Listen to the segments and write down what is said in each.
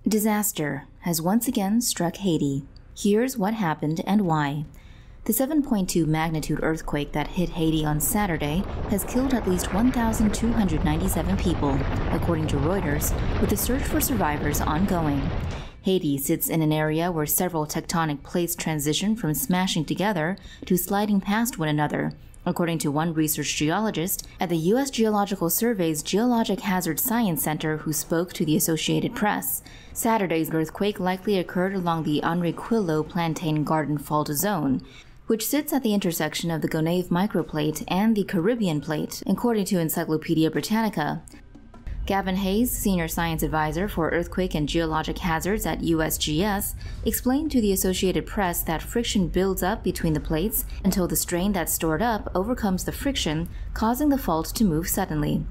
Disaster has once again struck Haiti. Here's what happened and why. The 7.2 magnitude earthquake that hit Haiti on Saturday has killed at least 1,297 people, according to Reuters, with the search for survivors ongoing. Haiti sits in an area where several tectonic plates transition from smashing together to sliding past one another, according to one research geologist at the U.S. Geological Survey's Geologic Hazard Science Center who spoke to the Associated Press. Saturday's earthquake likely occurred along the Enriquillo-Plantain Garden fault zone, which sits at the intersection of the Gonave microplate and the Caribbean plate, according to Encyclopaedia Britannica. Gavin Hayes, Senior Science Advisor for Earthquake and Geologic Hazards at USGS, explained to the Associated Press that friction builds up between the plates until the strain that's stored up overcomes the friction, causing the fault to move suddenly.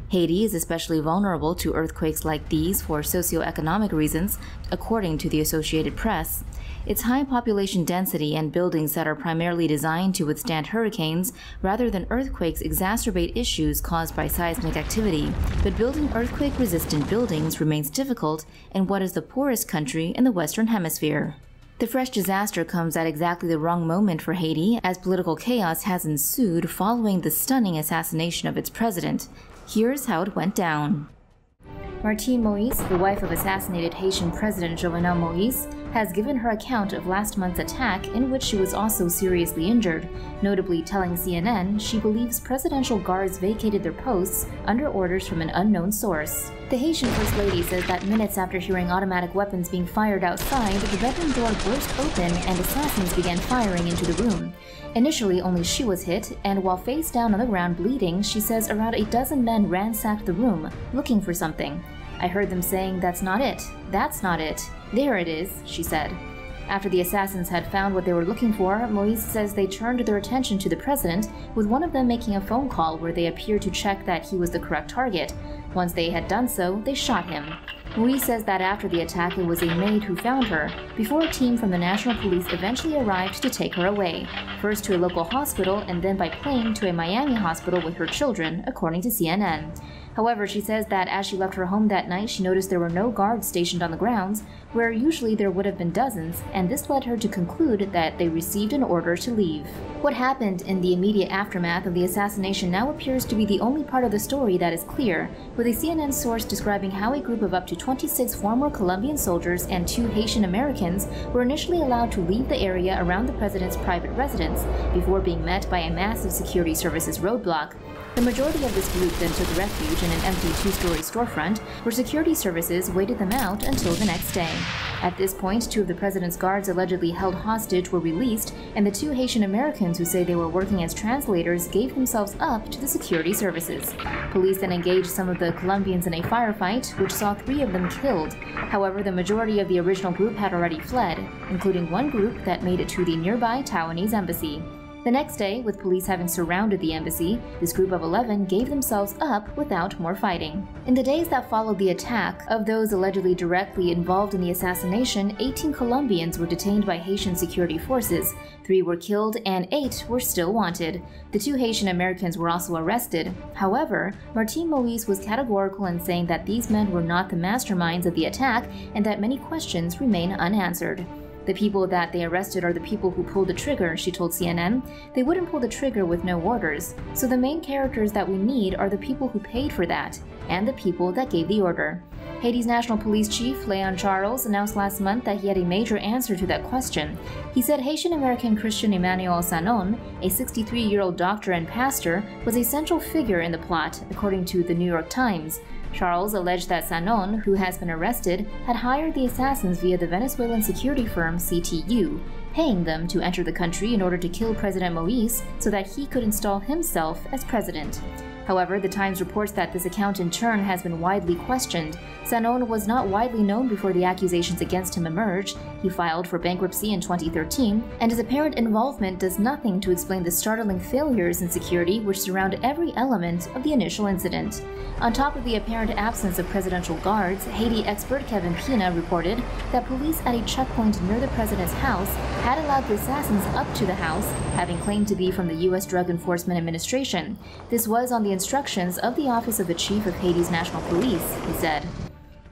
Haiti is especially vulnerable to earthquakes like these for socioeconomic reasons, according to the Associated Press. Its high population density and buildings that are primarily designed to withstand hurricanes rather than earthquakes exacerbate issues caused by seismic activity, but building earthquake-resistant buildings remains difficult in what is the poorest country in the Western Hemisphere. The fresh disaster comes at exactly the wrong moment for Haiti, as political chaos has ensued following the stunning assassination of its president. Here's how it went down. Martine Moïse, the wife of assassinated Haitian President Jovenel Moïse, has given her account of last month's attack, in which she was also seriously injured, notably telling CNN she believes presidential guards vacated their posts under orders from an unknown source. The Haitian First Lady says that minutes after hearing automatic weapons being fired outside, the bedroom door burst open and assassins began firing into the room. Initially, only she was hit, and while face down on the ground bleeding, she says around a dozen men ransacked the room, looking for something. I heard them saying, "That's not it. That's not it. There it is," she said. After the assassins had found what they were looking for, Moïse says they turned their attention to the president, with one of them making a phone call where they appeared to check that he was the correct target. Once they had done so, they shot him. Moïse says that after the attack, it was a maid who found her, before a team from the National Police eventually arrived to take her away, first to a local hospital and then by plane to a Miami hospital with her children, according to CNN. However, she says that as she left her home that night, she noticed there were no guards stationed on the grounds, where usually there would have been dozens, and this led her to conclude that they received an order to leave. What happened in the immediate aftermath of the assassination now appears to be the only part of the story that is clear, with a CNN source describing how a group of up to 26 former Colombian soldiers and 2 Haitian Americans were initially allowed to leave the area around the president's private residence, before being met by a massive security services roadblock. The majority of this group then took refuge in an empty 2-story storefront, where security services waited them out until the next day. At this point, 2 of the president's guards allegedly held hostage were released, and the 2 Haitian Americans who say they were working as translators gave themselves up to the security services. Police then engaged some of the Colombians in a firefight, which saw 3 of them killed. However, the majority of the original group had already fled, including one group that made it to the nearby Taiwanese embassy. The next day, with police having surrounded the embassy, this group of 11 gave themselves up without more fighting. In the days that followed the attack, of those allegedly directly involved in the assassination, 18 Colombians were detained by Haitian security forces, 3 were killed, and 8 were still wanted. The 2 Haitian Americans were also arrested. However, Martine Moïse was categorical in saying that these men were not the masterminds of the attack and that many questions remain unanswered. The people that they arrested are the people who pulled the trigger, she told CNN. They wouldn't pull the trigger with no orders. So the main characters that we need are the people who paid for that, and the people that gave the order. Haiti's National Police Chief, Leon Charles, announced last month that he had a major answer to that question. He said Haitian-American Christian Emmanuel Sanon, a 63-year-old doctor and pastor, was a central figure in the plot, according to the New York Times. Charles alleged that Sanon, who has been arrested, had hired the assassins via the Venezuelan security firm CTU, paying them to enter the country in order to kill President Moïse so that he could install himself as president. However, the Times reports that this account in turn has been widely questioned. Sanon was not widely known before the accusations against him emerged. He filed for bankruptcy in 2013, and his apparent involvement does nothing to explain the startling failures in security which surround every element of the initial incident. On top of the apparent absence of presidential guards, Haiti expert Kevin Pina reported that police at a checkpoint near the president's house had allowed the assassins up to the house, having claimed to be from the U.S. Drug Enforcement Administration. This was on the instructions of the Office of the Chief of Haiti's National Police, he said.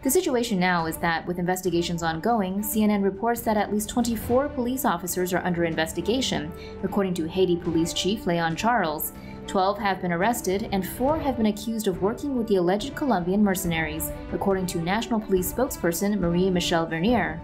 The situation now is that, with investigations ongoing, CNN reports that at least 24 police officers are under investigation, according to Haiti Police Chief Leon Charles. 12 have been arrested, and 4 have been accused of working with the alleged Colombian mercenaries, according to National Police spokesperson Marie-Michelle Vernier.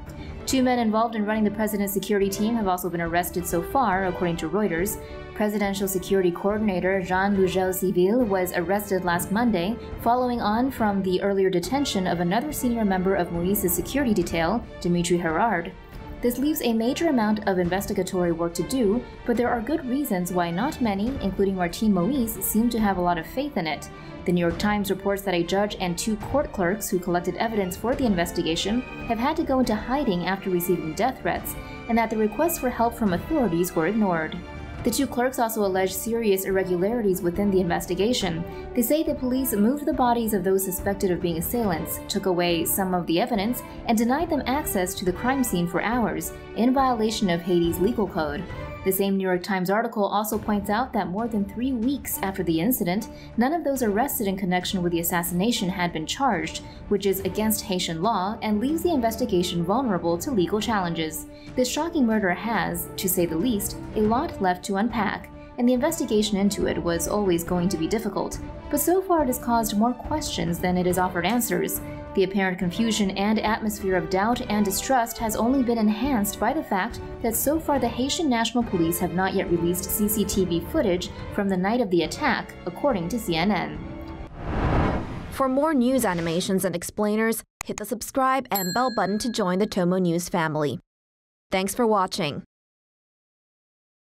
2 men involved in running the president's security team have also been arrested so far, according to Reuters. Presidential Security Coordinator Jean Lugel-Civil was arrested last Monday, following on from the earlier detention of another senior member of Moïse's security detail, Dimitri Herard. This leaves a major amount of investigatory work to do, but there are good reasons why not many, including Martine Moïse, seem to have a lot of faith in it. The New York Times reports that a judge and 2 court clerks who collected evidence for the investigation have had to go into hiding after receiving death threats, and that the requests for help from authorities were ignored. The 2 clerks also allege serious irregularities within the investigation. They say the police moved the bodies of those suspected of being assailants, took away some of the evidence, and denied them access to the crime scene for hours, in violation of Haiti's legal code. The same New York Times article also points out that more than 3 weeks after the incident, none of those arrested in connection with the assassination had been charged, which is against Haitian law and leaves the investigation vulnerable to legal challenges. This shocking murder has, to say the least, a lot left to unpack, and the investigation into it was always going to be difficult. But so far it has caused more questions than it has offered answers. The apparent confusion and atmosphere of doubt and distrust has only been enhanced by the fact that so far the Haitian National Police have not yet released CCTV footage from the night of the attack, according to CNN. For more news animations and explainers, hit the subscribe and bell button to join the TomoNews family. Thanks for watching.